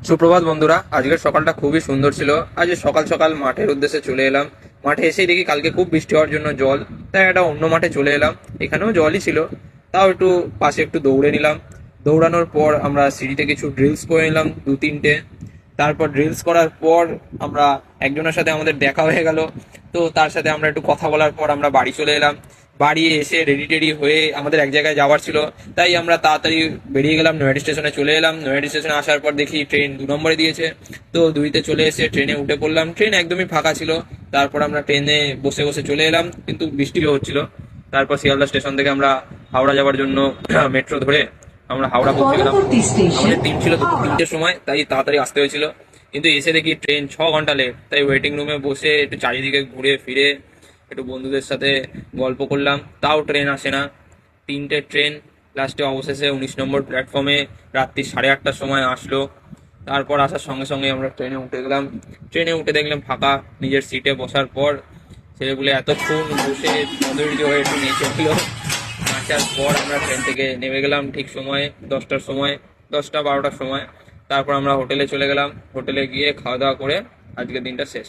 সুপ্রভাত বন্ধুরা, আজকের সকালটা খুবই সুন্দর ছিল। আজ সকাল সকাল মাঠের উদ্দেশ্যে চলে এলাম। মাঠে এসেই দেখি কালকে খুব বৃষ্টি হওয়ার জন্য জল, তাই একটা অন্য মাঠে চলে এলাম। এখানেও জলই ছিল, তাও একটু পাশে একটু দৌড়ে নিলাম। দৌড়ানোর পর আমরা সিঁড়িতে কিছু ড্রিলস করে নিলাম, 2-3টে। তারপর ড্রিলস করার পর আমরা একজনের সাথে আমাদের দেখা হয়ে গেল, তো তার সাথে আমরা একটু কথা বলার পর আমরা বাড়ি চলে এলাম। বাড়ি এসে রেডি টেডি হয়ে আমাদের এক জায়গায় যাওয়ার ছিল, তাই আমরা তাড়াতাড়ি বেরিয়ে গেলাম। নৈহাটি স্টেশনে চলে এলাম। নৈহাটি স্টেশনে আসার পর দেখি ট্রেন 2 নম্বরে দিয়েছে, তো 2তে চলে এসে ট্রেনে উঠে পড়লাম। ট্রেন একদমই ফাঁকা ছিল। তারপর আমরা ট্রেনে বসে বসে চলে এলাম, কিন্তু বৃষ্টিও হচ্ছিল। তারপর শিয়ালদা স্টেশন থেকে আমরা হাওড়া যাওয়ার জন্য মেট্রো ধরে আমরা হাওড়া পৌঁছে গেলাম। আমাদের ট্রেন ছিল 3টের সময়, তাই তাড়াতাড়ি আসতে হয়েছিল। কিন্তু এসে দেখি ট্রেন 6 ঘন্টা লেট, তাই ওয়েটিং রুমে বসে একটু চারিদিকে ঘুরে ফিরে একটু বন্ধুদের সাথে গল্প করলাম, তাও ট্রেন আসে না। 3টে ট্রেন লাস্টে অবশেষে 19 নম্বর প্ল্যাটফর্মে রাত্রি 8:30টার সময় আসলো। তারপর আসার সঙ্গে সঙ্গে আমরা ট্রেনে উঠে গেলাম। ট্রেনে উঠে দেখলাম ফাঁকা। নিজের সিটে বসার পর ছেলেগুলো এতক্ষণ বসে মধুর্য হয়ে একটু নেচেছিল। নাচার পর আমরা ট্রেন থেকে নেমে গেলাম ঠিক সময়ে, 10টার সময়, 10টা 12টার সময়। তারপর আমরা হোটেলে চলে গেলাম। হোটেলে গিয়ে খাওয়া দাওয়া করে আজকের দিনটা শেষ।